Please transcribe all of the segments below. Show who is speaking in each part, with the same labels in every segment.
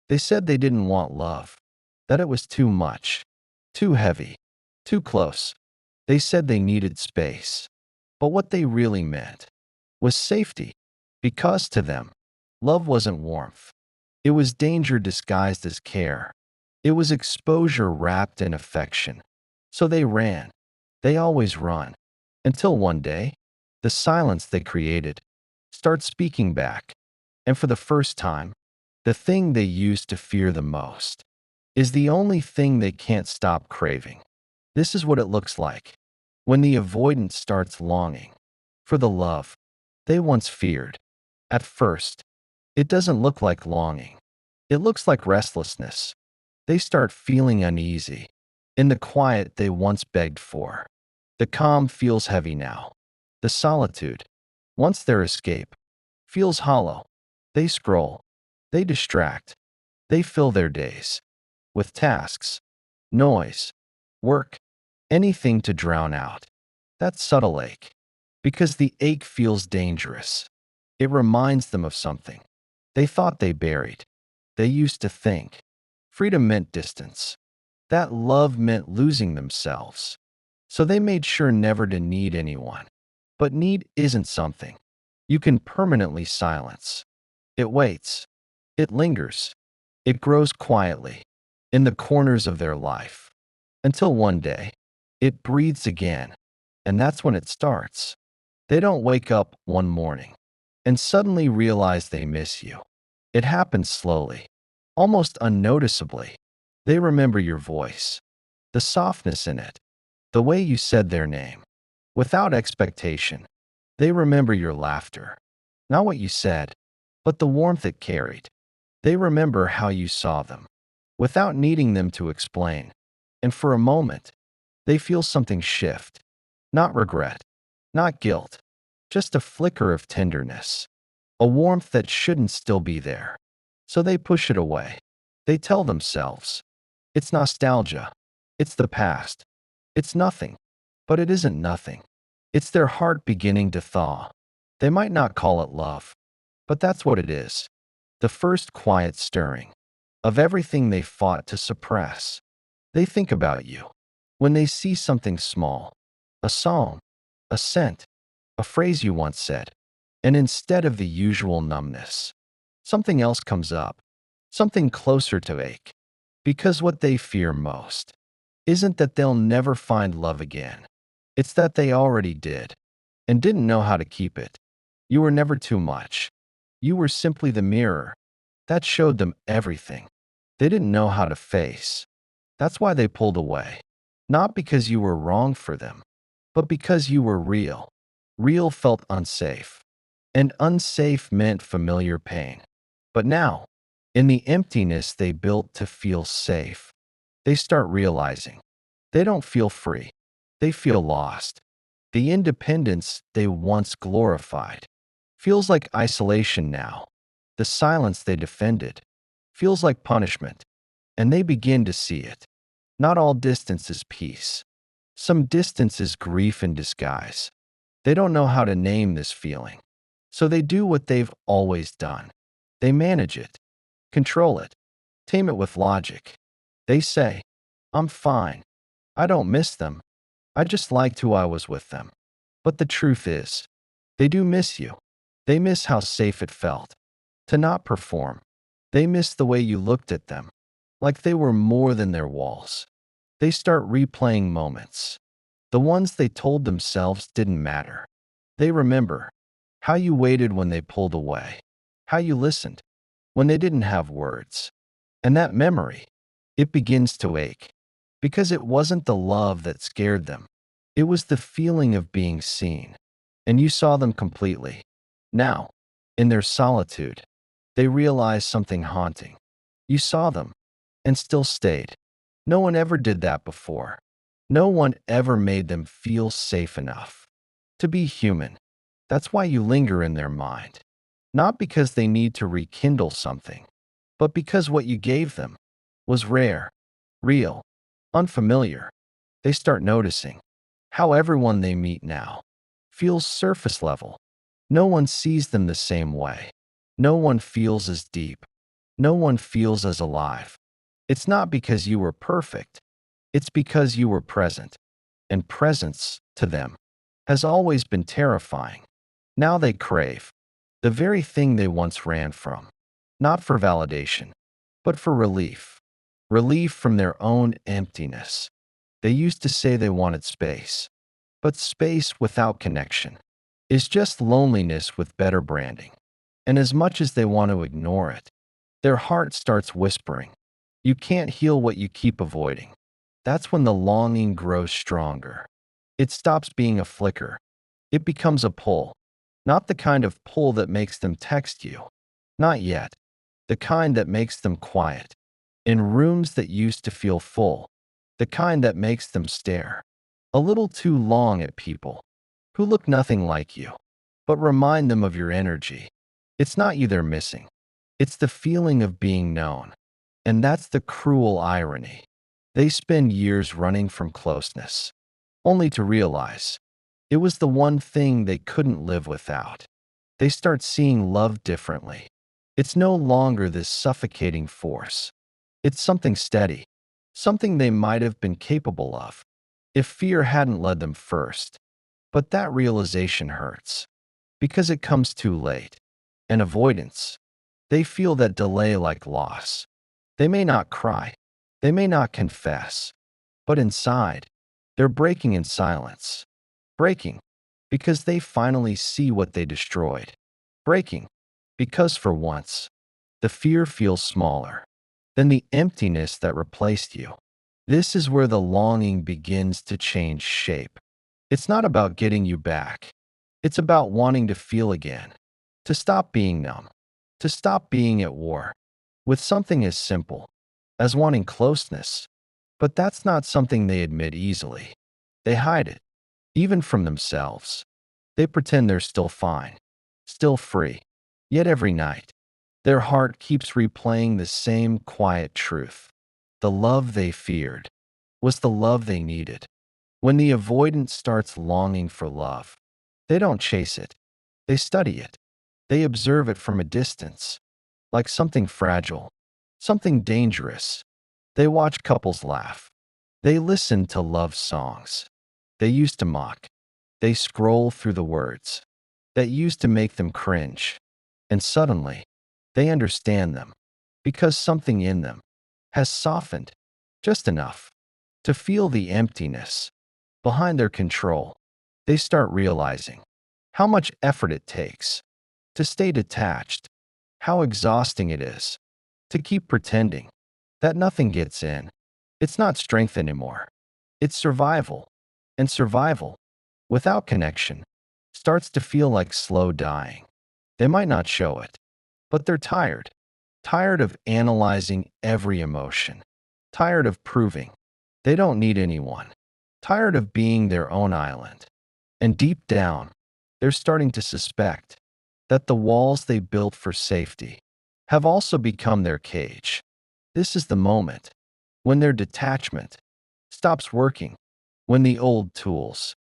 Speaker 1: They said they didn't want love, that it was too much, too heavy, too close. They said they needed space. But what they really meant was safety, because to them, love wasn't warmth. It was danger disguised as care. It was exposure wrapped in affection. So they ran. They always run. Until one day, the silence they created starts speaking back. And for the first time, the thing they used to fear the most is the only thing they can't stop craving. This is what it looks like when the avoidant starts longing for the love they once feared. At first, it doesn't look like longing. It looks like restlessness. They start feeling uneasy in the quiet they once begged for. The calm feels heavy now. The solitude, once their escape, feels hollow. They scroll. They distract. They fill their days with tasks, noise, work, anything to drown out that subtle ache. Because the ache feels dangerous. It reminds them of something they thought they buried. They used to think freedom meant distance, that love meant losing themselves. So they made sure never to need anyone. But need isn't something you can permanently silence. It waits. It lingers. It grows quietly in the corners of their life until one day it breathes again. And that's when it starts. They don't wake up one morning and suddenly realize they miss you. It happens slowly, almost unnoticeably. They remember your voice, the softness in it, the way you said their name, without expectation. They remember your laughter, not what you said, but the warmth it carried. They remember how you saw them, without needing them to explain. And for a moment, they feel something shift. Not regret, not guilt, just a flicker of tenderness, a warmth that shouldn't still be there. So they push it away. They tell themselves, it's nostalgia, it's the past, it's nothing. But it isn't nothing. It's their heart beginning to thaw. They might not call it love, but that's what it is. The first quiet stirring of everything they fought to suppress. They think about you when they see something small, a song, a scent, a phrase you once said, and instead of the usual numbness, something else comes up, something closer to ache. Because what they fear most isn't that they'll never find love again. It's that they already did and didn't know how to keep it. You were never too much. You were simply the mirror that showed them everything they didn't know how to face. That's why they pulled away. Not because you were wrong for them, but because you were real. Real felt unsafe, and unsafe meant familiar pain. But now, in the emptiness they built to feel safe, they start realizing they don't feel free. They feel lost. The independence they once glorified feels like isolation now. The silence they defended feels like punishment, and they begin to see it. Not all distance is peace. Some distance is grief in disguise. They don't know how to name this feeling, so they do what they've always done. They manage it, control it, tame it with logic. They say, I'm fine. I don't miss them. I just liked who I was with them. But the truth is, they do miss you. They miss how safe it felt to not perform. They miss the way you looked at them, like they were more than their walls. They start replaying moments, the ones they told themselves didn't matter. They remember how you waited when they pulled away, how you listened when they didn't have words. And that memory, it begins to ache, because it wasn't the love that scared them. It was the feeling of being seen, and you saw them completely. Now, in their solitude, they realize something haunting. You saw them, and still stayed. No one ever did that before. No one ever made them feel safe enough to be human. That's why you linger in their mind. Not because they need to rekindle something, but because what you gave them was rare, real, unfamiliar. They start noticing how everyone they meet now feels surface level. No one sees them the same way. No one feels as deep. no one feels as alive. It's not because you were perfect, it's because you were present, and presence, to them, has always been terrifying. Now they crave the very thing they once ran from, not for validation, but for relief. Relief from their own emptiness. They used to say they wanted space, but space without connection is just loneliness with better branding. And as much as they want to ignore it, their heart starts whispering, "You can't heal what you keep avoiding." That's when the longing grows stronger. It stops being a flicker. It becomes a pull. Not the kind of pull that makes them text you. Not yet. The kind that makes them quiet. In rooms that used to feel full. The kind that makes them stare a little too long at people who look nothing like you, but remind them of your energy. It's not you they're missing. It's the feeling of being known. And that's the cruel irony. They spend years running from closeness, only to realize it was the one thing they couldn't live without. They start seeing love differently. It's no longer this suffocating force. It's something steady, something they might have been capable of if fear hadn't led them first. But that realization hurts because it comes too late. And avoidance, they feel that delay like loss. They may not cry, they may not confess, but inside, they're breaking in silence. Breaking because they finally see what they destroyed. Breaking because for once, the fear feels smaller than the emptiness that replaced you. This is where the longing begins to change shape. It's not about getting you back. It's about wanting to feel again, to stop being numb, to stop being at war with something as simple as wanting closeness. But that's not something they admit easily. They hide it, even from themselves. They pretend they're still fine, still free. Yet every night, their heart keeps replaying the same quiet truth. The love they feared was the love they needed. When the avoidant starts longing for love, they don't chase it. They study it. They observe it from a distance, like something fragile, something dangerous. They watch couples laugh. They listen to love songs they used to mock. They scroll through the words that used to make them cringe. And suddenly, they understand them because something in them has softened just enough to feel the emptiness behind their control. They start realizing how much effort it takes to stay detached, how exhausting it is to keep pretending that nothing gets in. It's not strength anymore. It's survival. And survival, without connection, starts to feel like slow dying. They might not show it, but they're tired. Tired of analyzing every emotion. Tired of proving they don't need anyone. Tired of being their own island. And deep down, they're starting to suspect that the walls they built for safety have also become their cage. This is the moment when their detachment stops working, when the old tools,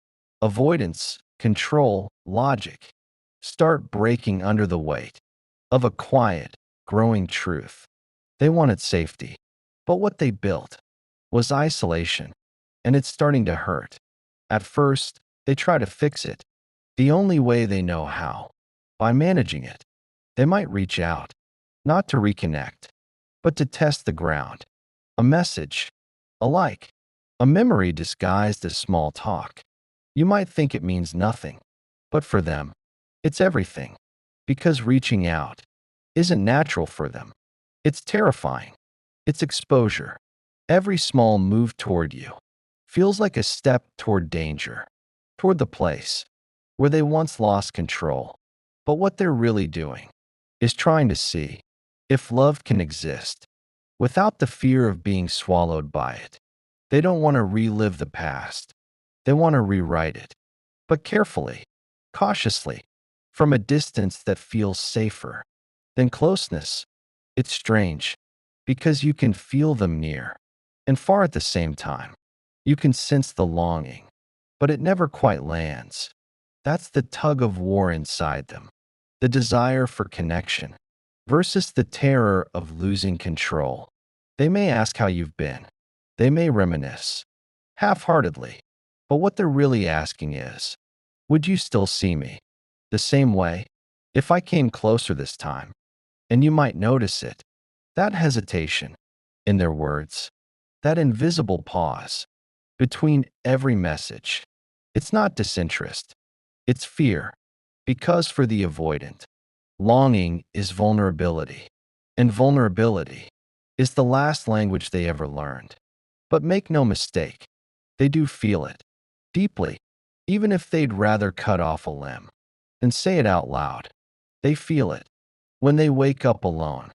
Speaker 1: avoidance, control, logic, start breaking under the weight of a quiet, growing truth. They wanted safety, but what they built was isolation, and it's starting to hurt. At first, they try to fix it the only way they know how, by managing it. They might reach out, not to reconnect, but to test the ground. A message, a like, a memory disguised as small talk. You might think it means nothing, but for them, it's everything. Because reaching out isn't natural for them. It's terrifying. It's exposure. Every small move toward you feels like a step toward danger, toward the place where they once lost control. But what they're really doing is trying to see if love can exist without the fear of being swallowed by it. They don't want to relive the past. They want to rewrite it, but carefully, cautiously, from a distance that feels safer than closeness. It's strange because you can feel them near and far at the same time. You can sense the longing, but it never quite lands. That's the tug of war inside them, the desire for connection, versus the terror of losing control. They may ask how you've been. They may reminisce, half-heartedly. But what they're really asking is, would you still see me the same way if I came closer this time? And you might notice it, that hesitation in their words, that invisible pause between every message. It's not disinterest, it's fear. Because for the avoidant, longing is vulnerability, and vulnerability is the last language they ever learned. But make no mistake, they do feel it deeply, even if they'd rather cut off a limb than say it out loud. They feel it when they wake up alone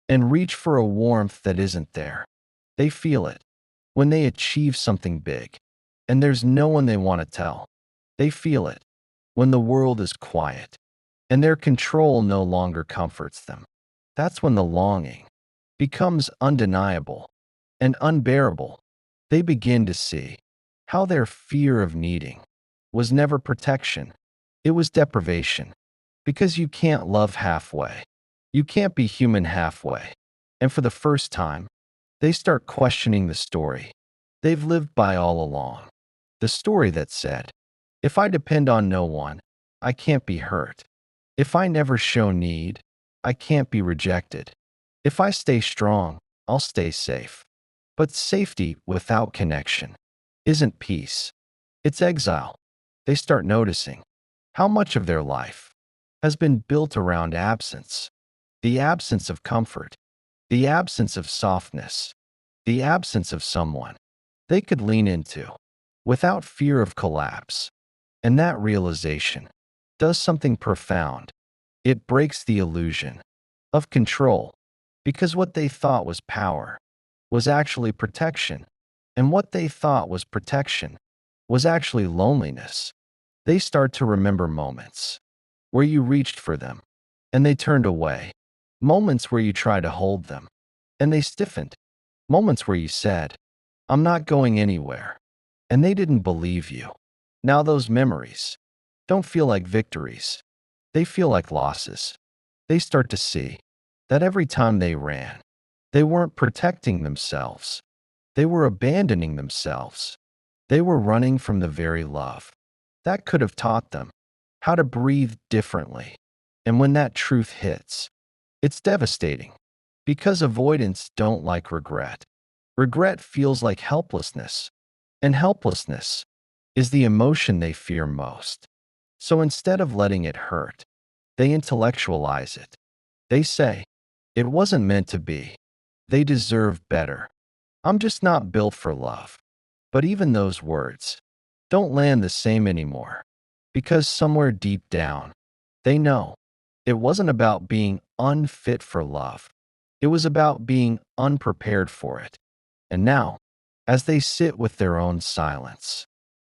Speaker 1: and reach for a warmth that isn't there. They feel it when they achieve something big and there's no one they want to tell. They feel it when the world is quiet and their control no longer comforts them. That's when the longing becomes undeniable and unbearable. They begin to see how their fear of needing was never protection, it was deprivation. Because you can't love halfway. You can't be human halfway. And for the first time, they start questioning the story they've lived by all along. The story that said, if I depend on no one, I can't be hurt. If I never show need, I can't be rejected. If I stay strong, I'll stay safe. But safety without connection isn't peace, it's exile. They start noticing how much of their life has been built around absence, the absence of comfort, the absence of softness, the absence of someone they could lean into without fear of collapse. And that realization does something profound. It breaks the illusion of control, because what they thought was power was actually protection, and what they thought was protection was actually loneliness. They start to remember moments where you reached for them and they turned away, moments where you tried to hold them and they stiffened, moments where you said, I'm not going anywhere, and they didn't believe you. Now those memories don't feel like victories, they feel like losses. They start to see that every time they ran, they weren't protecting themselves, they were abandoning themselves. They were running from the very love that could have taught them how to breathe differently. And when that truth hits, it's devastating, because avoidants don't like regret. Regret feels like helplessness, and helplessness is the emotion they fear most. So instead of letting it hurt, they intellectualize it. They say, it wasn't meant to be. They deserve better. I'm just not built for love. But even those words don't land the same anymore, because somewhere deep down, they know it wasn't about being unfit for love. It was about being unprepared for it. And now, as they sit with their own silence,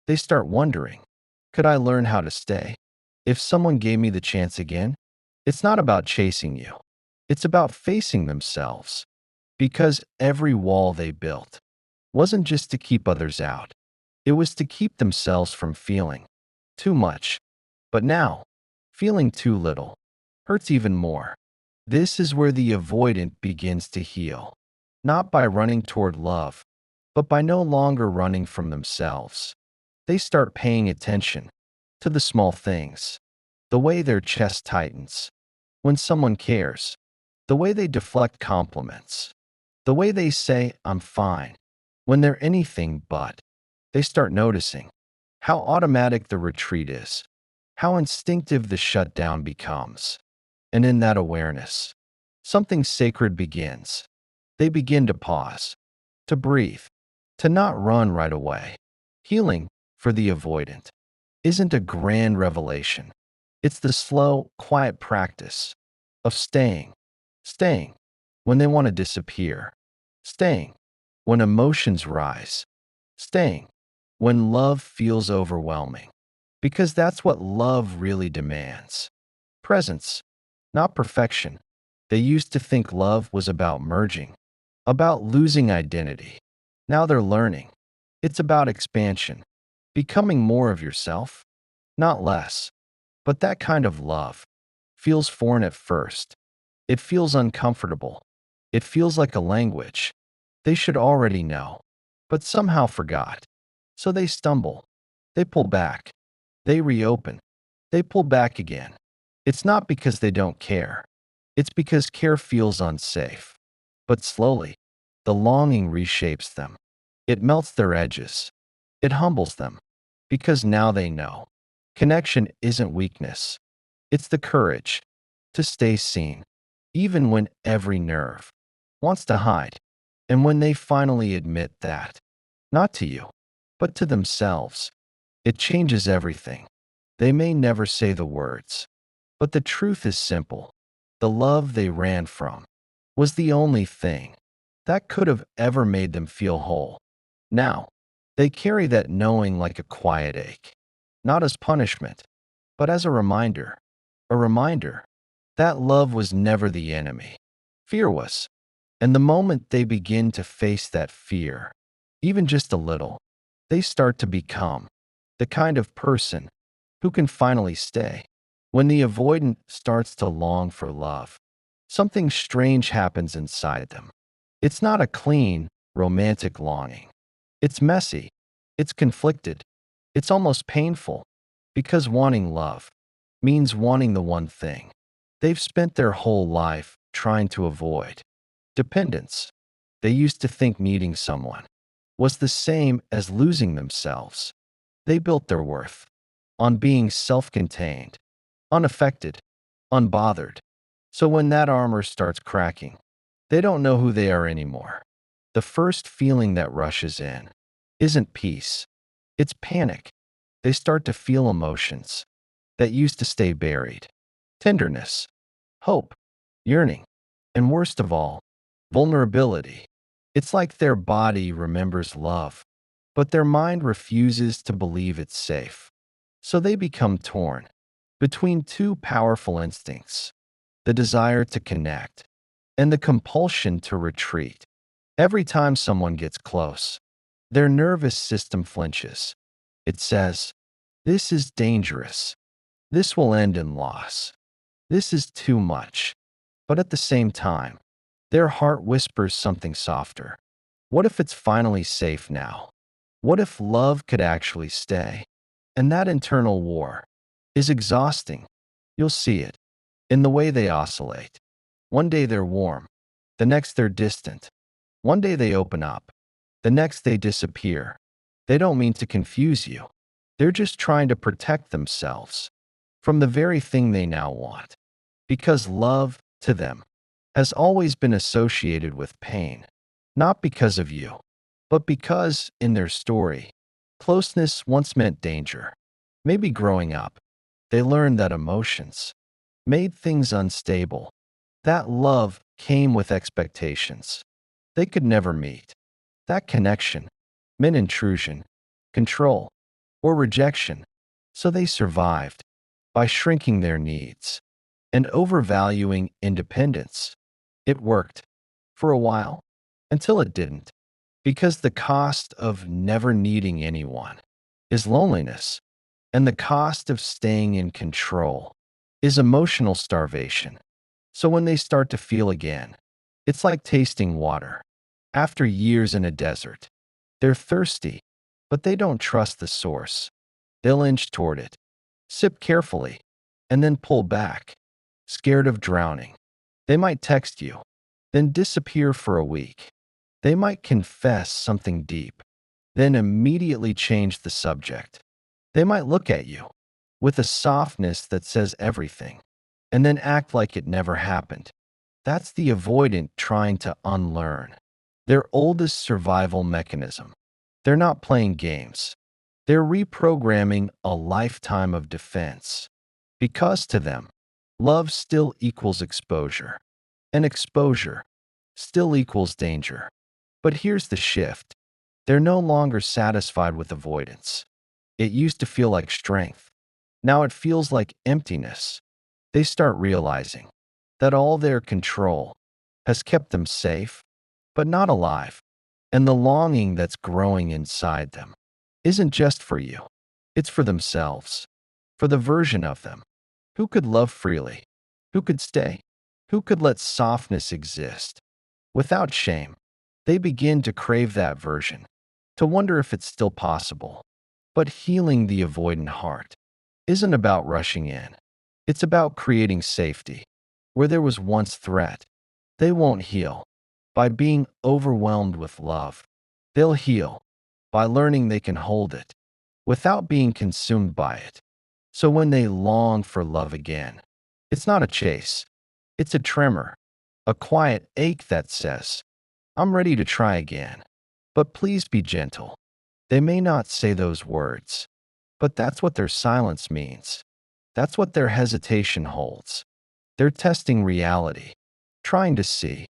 Speaker 1: they start wondering, could I learn how to stay? If someone gave me the chance again? It's not about chasing you. It's about facing themselves. Because every wall they built wasn't just to keep others out. It was to keep themselves from feeling too much. But now, feeling too little hurts even more. This is where the avoidant begins to heal, not by running toward love, but by no longer running from themselves. They start paying attention to the small things, the way their chest tightens when someone cares, the way they deflect compliments, the way they say, I'm fine, when they're anything but. They start noticing how automatic the retreat is, how instinctive the shutdown becomes. And in that awareness, something sacred begins. They begin to pause, to breathe, to not run right away. Healing, for the avoidant, isn't a grand revelation. It's the slow, quiet practice of staying when they want to disappear, staying when emotions rise, staying when love feels overwhelming. Because that's what love really demands. Presence, not perfection. They used to think love was about merging, about losing identity. Now they're learning. It's about expansion, becoming more of yourself, not less. But that kind of love feels foreign at first. It feels uncomfortable. It feels like a language they should already know, but somehow forgot. So they stumble. They pull back. They reopen. They pull back again. It's not because they don't care. It's because care feels unsafe. But slowly, the longing reshapes them. It melts their edges. It humbles them. Because now they know. Connection isn't weakness. It's the courage to stay seen, even when every nerve wants to hide. And when they finally admit that, not to you, but to themselves, it changes everything. They may never say the words, but the truth is simple. The love they ran from was the only thing that could have ever made them feel whole. Now, they carry that knowing like a quiet ache, not as punishment, but as a reminder that love was never the enemy. Fear was. And the moment they begin to face that fear, even just a little, they start to become the kind of person who can finally stay. When the avoidant starts to long for love, something strange happens inside them. It's not a clean, romantic longing. It's messy. It's conflicted. It's almost painful because wanting love means wanting the one thing they've spent their whole life trying to avoid: dependence. They used to think needing someone was the same as losing themselves. They built their worth on being self contained, unaffected, unbothered. So when that armor starts cracking, they don't know who they are anymore. The first feeling that rushes in isn't peace, it's panic. They start to feel emotions that used to stay buried: tenderness, hope, yearning, and worst of all, vulnerability. It's like their body remembers love, but their mind refuses to believe it's safe. So they become torn between two powerful instincts: the desire to connect and the compulsion to retreat. Every time someone gets close, their nervous system flinches. It says, "This is dangerous. This will end in loss. This is too much." But at the same time, their heart whispers something softer. What if it's finally safe now? What if love could actually stay? And that internal war is exhausting. You'll see it in the way they oscillate. One day they're warm, the next they're distant. One day they open up, the next they disappear. They don't mean to confuse you. They're just trying to protect themselves from the very thing they now want. Because love, to them, has always been associated with pain, not because of you, but because, in their story, closeness once meant danger. Maybe growing up, they learned that emotions made things unstable, that love came with expectations they could never meet, that connection meant intrusion, control, or rejection. So they survived by shrinking their needs and overvaluing independence. It worked for a while until it didn't, because the cost of never needing anyone is loneliness, and the cost of staying in control is emotional starvation. So when they start to feel again, it's like tasting water. After years in a desert, they're thirsty, but they don't trust the source. They'll inch toward it, sip carefully, and then pull back, scared of drowning. They might text you, then disappear for a week. They might confess something deep, then immediately change the subject. They might look at you with a softness that says everything, and then act like it never happened. That's the avoidant trying to unlearn their oldest survival mechanism. They're not playing games. They're reprogramming a lifetime of defense. Because to them, love still equals exposure, and exposure still equals danger. But here's the shift: they're no longer satisfied with avoidance. It used to feel like strength. Now it feels like emptiness. They start realizing that all their control has kept them safe, but not alive. And the longing that's growing inside them isn't just for you, it's for themselves, for the version of them who could love freely, who could stay, who could let softness exist without shame. They begin to crave that version, to wonder if it's still possible. But healing the avoidant heart isn't about rushing in. It's about creating safety where there was once threat. They won't heal by being overwhelmed with love. They'll heal by learning they can hold it without being consumed by it. So when they long for love again, it's not a chase, it's a tremor, a quiet ache that says, I'm ready to try again. But please be gentle. They may not say those words, but that's what their silence means. That's what their hesitation holds. They're testing reality, trying to see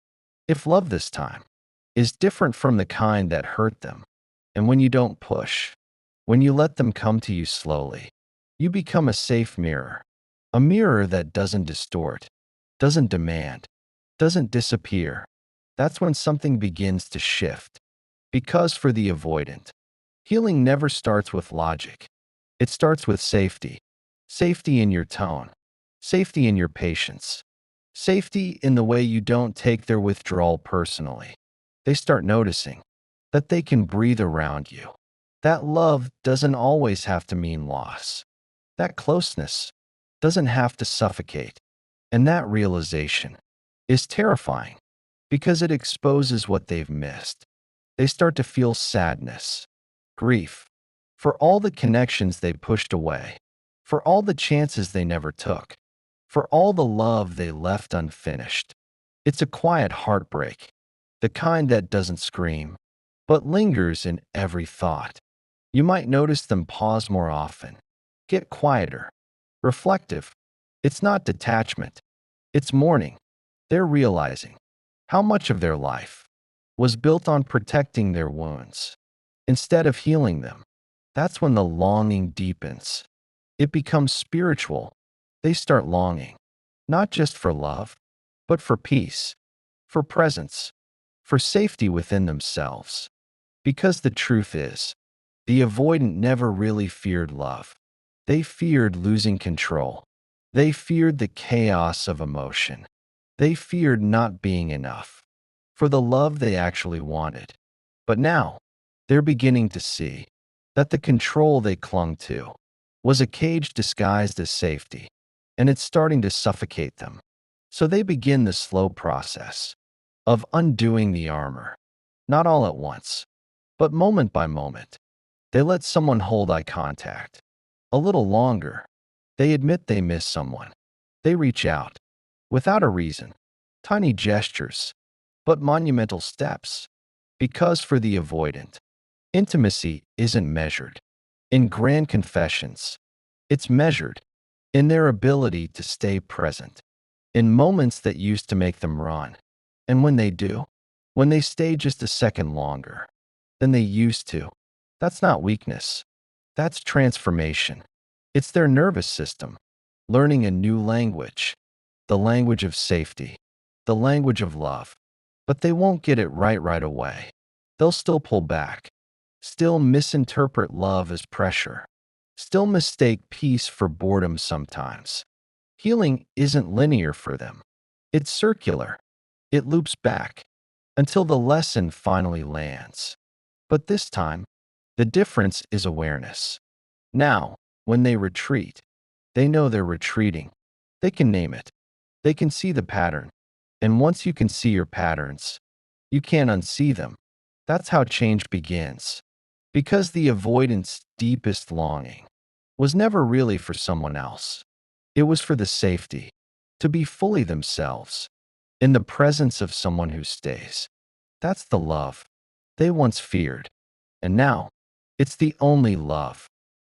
Speaker 1: if love this time is different from the kind that hurt them. And when you don't push, when you let them come to you slowly, you become a safe mirror, a mirror that doesn't distort, doesn't demand, doesn't disappear. That's when something begins to shift. Because for the avoidant, healing never starts with logic. It starts with safety. Safety in your tone, safety in your patience, safety in the way you don't take their withdrawal personally. They start noticing that they can breathe around you. That love doesn't always have to mean loss. That closeness doesn't have to suffocate. And that realization is terrifying because it exposes what they've missed. They start to feel sadness, grief, for all the connections they pushed away, for all the chances they never took, for all the love they left unfinished. It's a quiet heartbreak, the kind that doesn't scream, but lingers in every thought. You might notice them pause more often, get quieter, reflective. It's not detachment, it's mourning. They're realizing how much of their life was built on protecting their wounds instead of healing them. That's when the longing deepens. It becomes spiritual. They start longing, not just for love, but for peace, for presence, for safety within themselves. Because the truth is, the avoidant never really feared love. They feared losing control. They feared the chaos of emotion. They feared not being enough for the love they actually wanted. But now, they're beginning to see that the control they clung to was a cage disguised as safety, and it's starting to suffocate them. So they begin the slow process of undoing the armor, not all at once, but moment by moment. They let someone hold eye contact a little longer. They admit they miss someone. They reach out without a reason, tiny gestures, but monumental steps. Because for the avoidant, intimacy isn't measured in grand confessions. It's measured in their ability to stay present in moments that used to make them run. And when they do, when they stay just a second longer than they used to, that's not weakness. That's transformation. It's their nervous system learning a new language, the language of safety, the language of love. But they won't get it right away. They'll still pull back, still misinterpret love as pressure, still mistake peace for boredom sometimes. Healing isn't linear for them. It's circular. It loops back until the lesson finally lands. But this time, the difference is awareness. Now, when they retreat, they know they're retreating. They can name it. They can see the pattern. And once you can see your patterns, you can't unsee them. That's how change begins. Because the avoidant's deepest longing was never really for someone else. It was for the safety, to be fully themselves, in the presence of someone who stays. That's the love they once feared. And now, it's the only love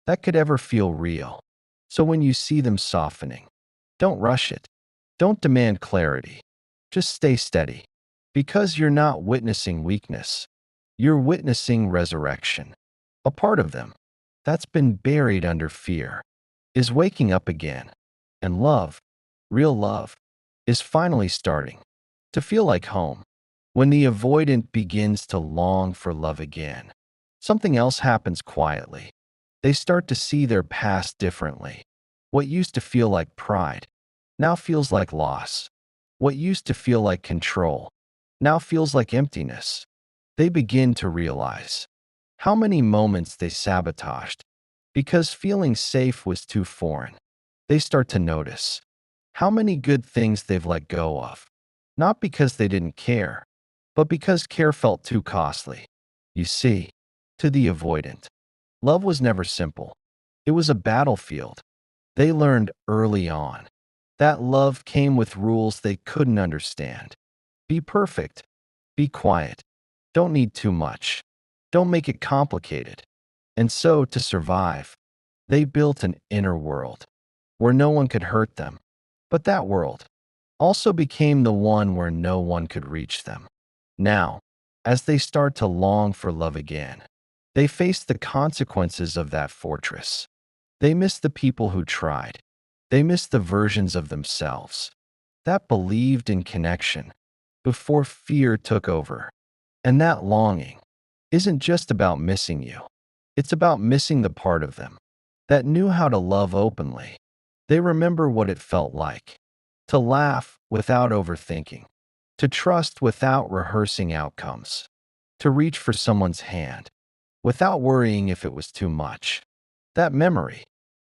Speaker 1: that could ever feel real. So when you see them softening, don't rush it. Don't demand clarity. Just stay steady. Because you're not witnessing weakness. You're witnessing resurrection. A part of them that's been buried under fear is waking up again. And love, real love, is finally starting to feel like home. When the avoidant begins to long for love again, something else happens quietly. They start to see their past differently. What used to feel like pride now feels like loss. What used to feel like control now feels like emptiness. They begin to realize how many moments they sabotaged because feeling safe was too foreign. They start to notice how many good things they've let go of, not because they didn't care, but because care felt too costly. You see, to the avoidant, love was never simple. It was a battlefield. They learned early on that love came with rules they couldn't understand. Be perfect. Be quiet. Don't need too much. Don't make it complicated. And so, to survive, they built an inner world where no one could hurt them. But that world also became the one where no one could reach them. Now, as they start to long for love again, they face the consequences of that fortress. They miss the people who tried. They miss the versions of themselves that believed in connection before fear took over. And that longing isn't just about missing you. It's about missing the part of them that knew how to love openly. They remember what it felt like to laugh without overthinking, to trust without rehearsing outcomes, to reach for someone's hand without worrying if it was too much. That memory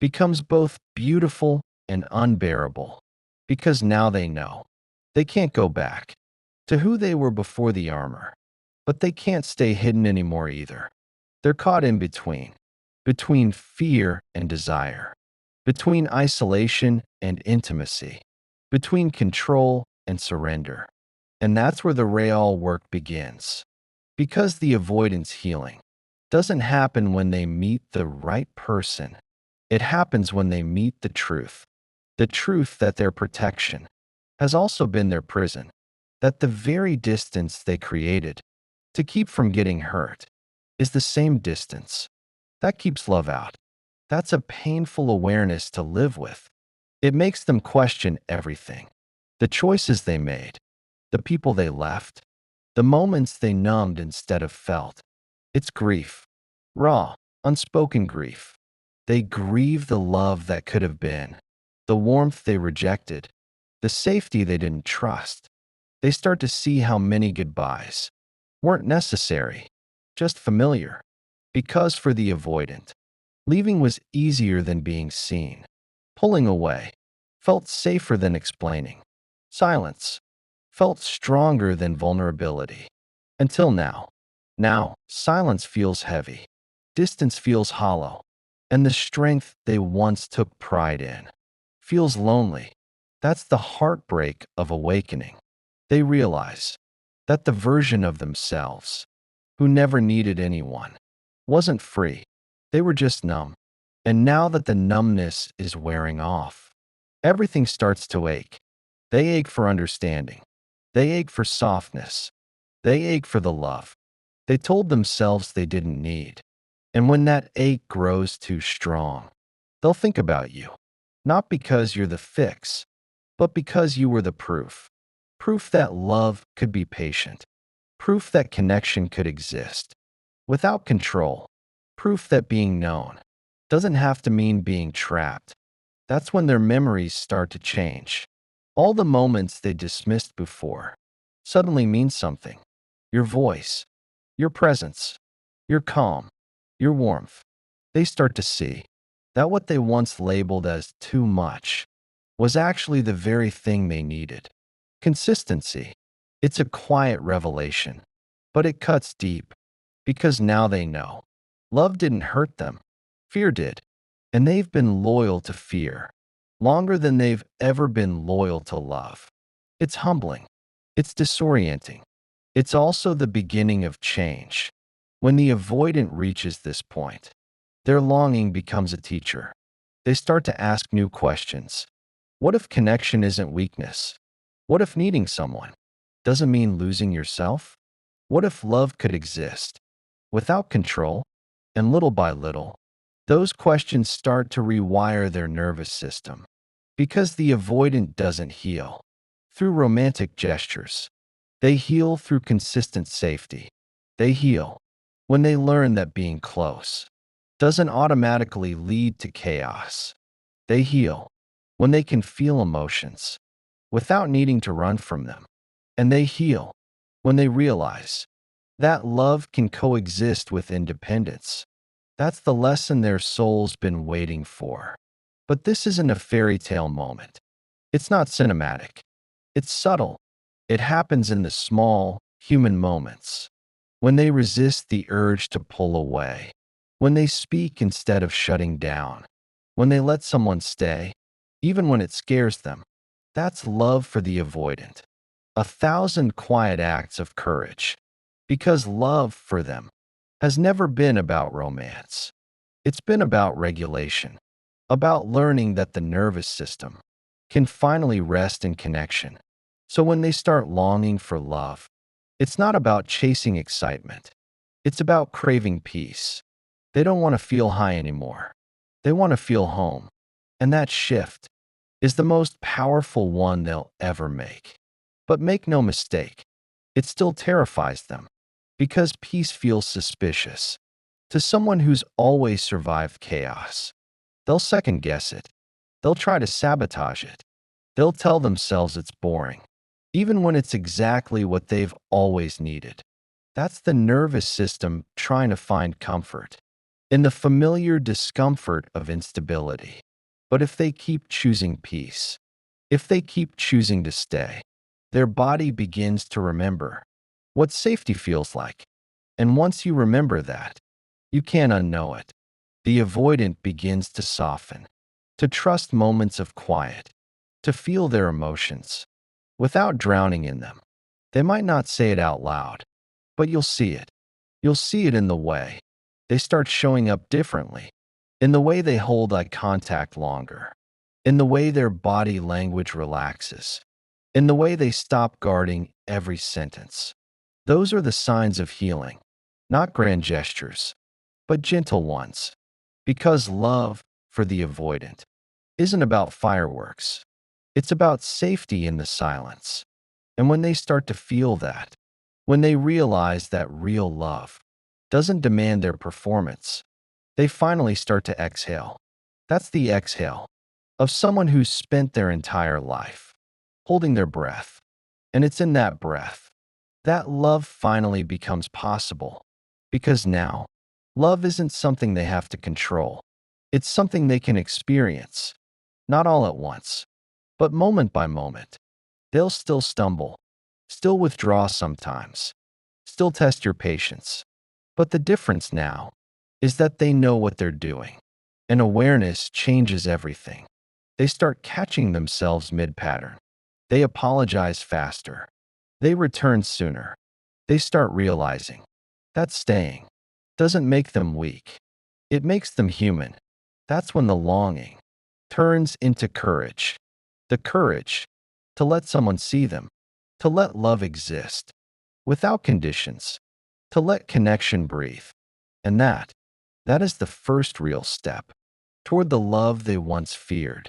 Speaker 1: becomes both beautiful and unbearable because now they know they can't go back to who they were before the armor, but they can't stay hidden anymore either. They're caught in between fear and desire, between isolation and intimacy, between control and surrender. And that's where the real work begins. Because the avoidance healing doesn't happen when they meet the right person. It happens when they meet the truth that their protection has also been their prison, that the very distance they created to keep from getting hurt is the same distance that keeps love out. That's a painful awareness to live with. It makes them question everything, the choices they made, the people they left, the moments they numbed instead of felt. It's grief, raw, unspoken grief. They grieve the love that could have been, the warmth they rejected, the safety they didn't trust. They start to see how many goodbyes weren't necessary, just familiar. Because for the avoidant, leaving was easier than being seen. Pulling away felt safer than explaining. Silence felt stronger than vulnerability. Until now. Now, silence feels heavy. Distance feels hollow. And the strength they once took pride in feels lonely. That's the heartbreak of awakening. They realize that the version of themselves who never needed anyone wasn't free. They were just numb. And now that the numbness is wearing off, everything starts to ache. They ache for understanding. They ache for softness. They ache for the love they told themselves they didn't need. And when that ache grows too strong, they'll think about you. Not because you're the fix, but because you were the proof. Proof that love could be patient. Proof that connection could exist without control. Proof that being known doesn't have to mean being trapped. That's when their memories start to change. All the moments they dismissed before suddenly mean something. Your voice, your presence, your calm, your warmth. They start to see that what they once labeled as too much was actually the very thing they needed. Consistency. It's a quiet revelation, but it cuts deep because now they know. Love didn't hurt them, fear did, and they've been loyal to fear longer than they've ever been loyal to love. It's humbling. It's disorienting. It's also the beginning of change. When the avoidant reaches this point, their longing becomes a teacher. They start to ask new questions. What if connection isn't weakness? What if needing someone doesn't mean losing yourself? What if love could exist without control? And little by little, those questions start to rewire their nervous system. Because the avoidant doesn't heal through romantic gestures. They heal through consistent safety. They heal when they learn that being close doesn't automatically lead to chaos. They heal when they can feel emotions without needing to run from them. And they heal when they realize that love can coexist with independence. That's the lesson their soul's been waiting for. But this isn't a fairy tale moment. It's not cinematic. It's subtle. It happens in the small, human moments. When they resist the urge to pull away. When they speak instead of shutting down. When they let someone stay, even when it scares them. That's love for the avoidant. 1,000 quiet acts of courage. Because love for them has never been about romance. It's been about regulation, about learning that the nervous system can finally rest in connection. So when they start longing for love, it's not about chasing excitement. It's about craving peace. They don't want to feel high anymore. They want to feel home. And that shift is the most powerful one they'll ever make. But make no mistake, it still terrifies them because peace feels suspicious. To someone who's always survived chaos, they'll second guess it. They'll try to sabotage it. They'll tell themselves it's boring, even when it's exactly what they've always needed. That's the nervous system trying to find comfort in the familiar discomfort of instability. But if they keep choosing peace, if they keep choosing to stay, their body begins to remember what safety feels like. And once you remember that, you can't unknow it. The avoidant begins to soften, to trust moments of quiet, to feel their emotions without drowning in them. They might not say it out loud, but you'll see it. You'll see it in the way they start showing up differently, in the way they hold eye contact longer, in the way their body language relaxes, in the way they stop guarding every sentence. Those are the signs of healing, not grand gestures, but gentle ones. Because love for the avoidant isn't about fireworks. It's about safety in the silence. And when they start to feel that, when they realize that real love doesn't demand their performance, they finally start to exhale. That's the exhale of someone who's spent their entire life holding their breath. And it's in that breath that love finally becomes possible. Because now, love isn't something they have to control. It's something they can experience. Not all at once, but moment by moment. They'll still stumble, still withdraw sometimes, still test your patience. But the difference now is that they know what they're doing. And awareness changes everything. They start catching themselves mid-pattern. They apologize faster. They return sooner. They start realizing that staying doesn't make them weak. It makes them human. That's when the longing turns into courage. The courage to let someone see them, to let love exist without conditions, to let connection breathe. And that is the first real step toward the love they once feared.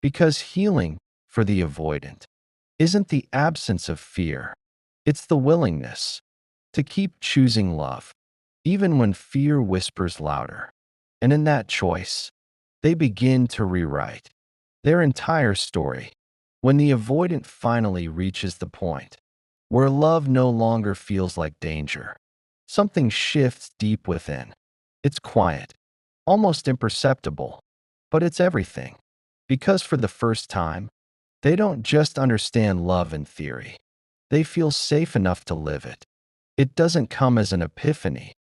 Speaker 1: Because healing for the avoidant isn't the absence of fear, it's the willingness to keep choosing love, even when fear whispers louder. And in that choice, they begin to rewrite their entire story. When the avoidant finally reaches the point where love no longer feels like danger, something shifts deep within. It's quiet, almost imperceptible, but it's everything. Because for the first time, they don't just understand love in theory. They feel safe enough to live it. It doesn't come as an epiphany.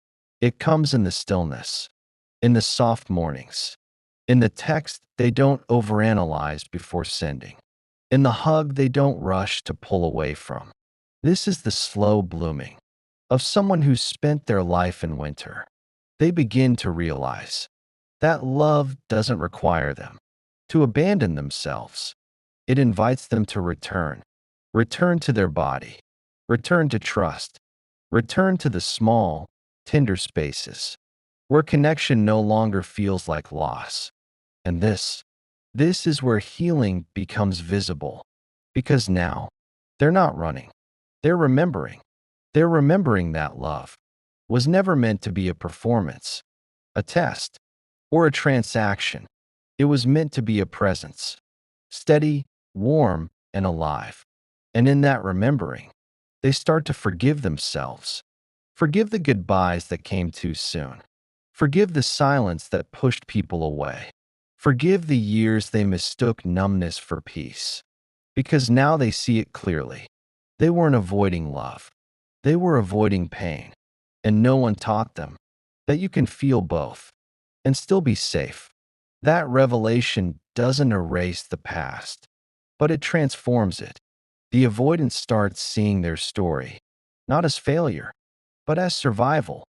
Speaker 1: It comes in the stillness, in the soft mornings, in the text they don't overanalyze before sending, in the hug they don't rush to pull away from. This is the slow blooming of someone who's spent their life in winter. They begin to realize that love doesn't require them to abandon themselves. It invites them to return, return to their body, return to trust, return to the small, tender spaces where connection no longer feels like loss. And this is where healing becomes visible. Because now, they're not running. They're remembering. They're remembering that love was never meant to be a performance, a test, or a transaction. It was meant to be a presence. Steady, warm, and alive. And in that remembering, they start to forgive themselves. Forgive the goodbyes that came too soon. Forgive the silence that pushed people away. Forgive the years they mistook numbness for peace. Because now they see it clearly. They weren't avoiding love. They were avoiding pain. And no one taught them that you can feel both and still be safe. That revelation doesn't erase the past, but it transforms it. The avoidant starts seeing their story, not as failure, but as survival.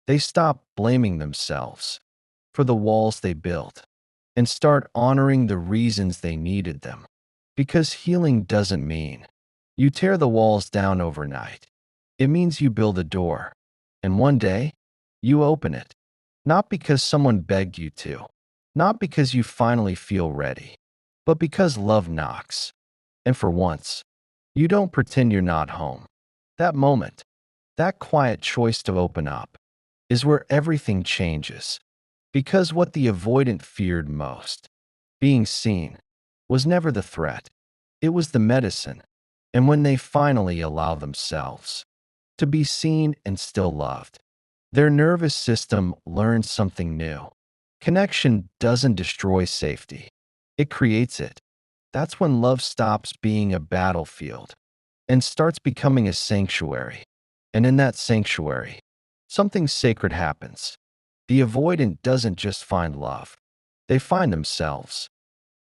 Speaker 1: They stop blaming themselves for the walls they built and start honoring the reasons they needed them. Because healing doesn't mean you tear the walls down overnight. It means you build a door, and one day you open it. Not because someone begged you to, not because you finally feel ready, but because love knocks. And for once, you don't pretend you're not home. That moment, that quiet choice to open up, is where everything changes. Because what the avoidant feared most, being seen, was never the threat. It was the medicine. And when they finally allow themselves to be seen and still loved, their nervous system learns something new. Connection doesn't destroy safety, it creates it. That's when love stops being a battlefield and starts becoming a sanctuary. And in that sanctuary, something sacred happens. The avoidant doesn't just find love, they find themselves.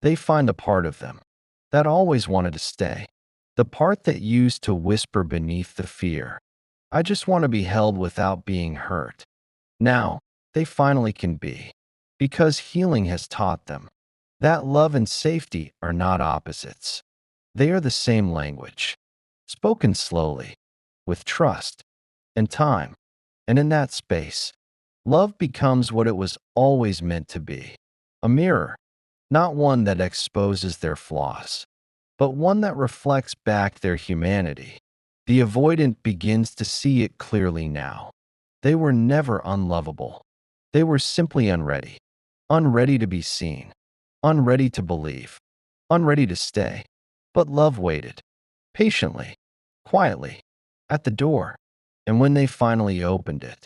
Speaker 1: They find a part of them that always wanted to stay, the part that used to whisper beneath the fear, I just want to be held without being hurt. Now, they finally can be, because healing has taught them that love and safety are not opposites. They are the same language, spoken slowly, with trust and time. And in that space, love becomes what it was always meant to be, a mirror, not one that exposes their flaws, but one that reflects back their humanity. The avoidant begins to see it clearly now. They were never unlovable. They were simply unready. Unready to be seen. Unready to believe. Unready to stay. But love waited. Patiently. Quietly. At the door. And when they finally opened it,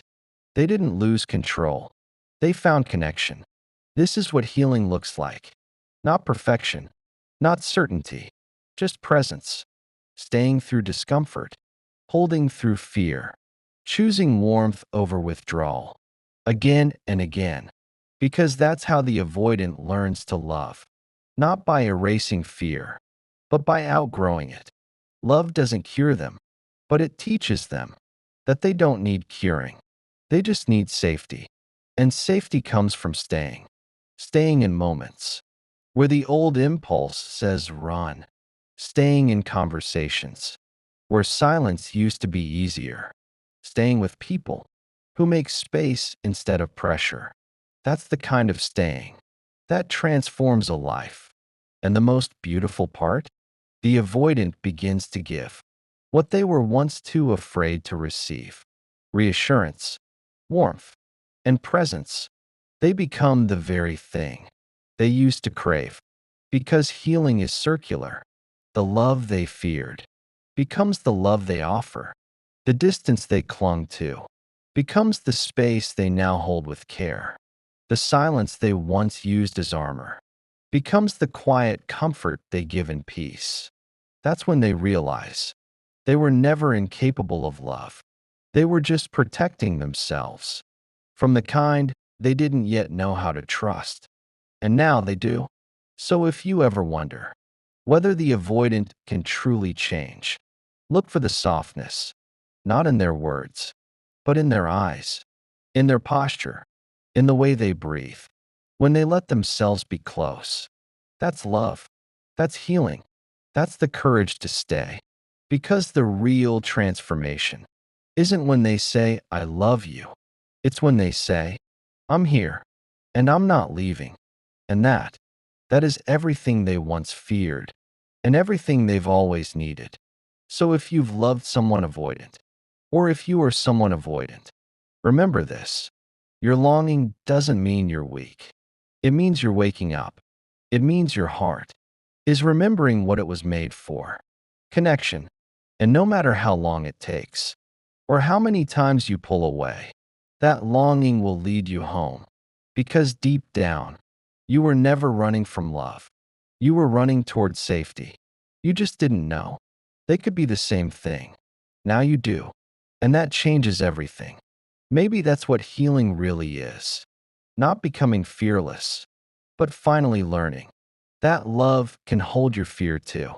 Speaker 1: they didn't lose control. They found connection. This is what healing looks like. Not perfection. Not certainty. Just presence. Staying through discomfort, holding through fear, choosing warmth over withdrawal, again and again, because that's how the avoidant learns to love, not by erasing fear, but by outgrowing it. Love doesn't cure them, but it teaches them that they don't need curing. They just need safety. And safety comes from staying in moments where the old impulse says run, staying in conversations where silence used to be easier, staying with people who make space instead of pressure. That's the kind of staying that transforms a life. And the most beautiful part? The avoidant begins to give what they were once too afraid to receive: reassurance, warmth, and presence. They become the very thing they used to crave. Because healing is circular, the love they feared becomes the love they offer. The distance they clung to becomes the space they now hold with care. The silence they once used as armor becomes the quiet comfort they give in peace. That's when they realize they were never incapable of love. They were just protecting themselves from the kind they didn't yet know how to trust. And now they do. So if you ever wonder whether the avoidant can truly change, look for the softness, not in their words, but in their eyes, in their posture, in the way they breathe, when they let themselves be close. That's love. That's healing. That's the courage to stay. Because the real transformation isn't when they say, I love you. It's when they say, I'm here, and I'm not leaving. And that is everything they once feared, and everything they've always needed. So if you've loved someone avoidant, or if you are someone avoidant, remember this: your longing doesn't mean you're weak. It means you're waking up. It means your heart is remembering what it was made for. Connection. And no matter how long it takes, or how many times you pull away, that longing will lead you home. Because deep down, you were never running from love. You were running toward safety. You just didn't know. They could be the same thing. Now you do. And that changes everything. Maybe that's what healing really is. Not becoming fearless, but finally learning that love can hold your fear too.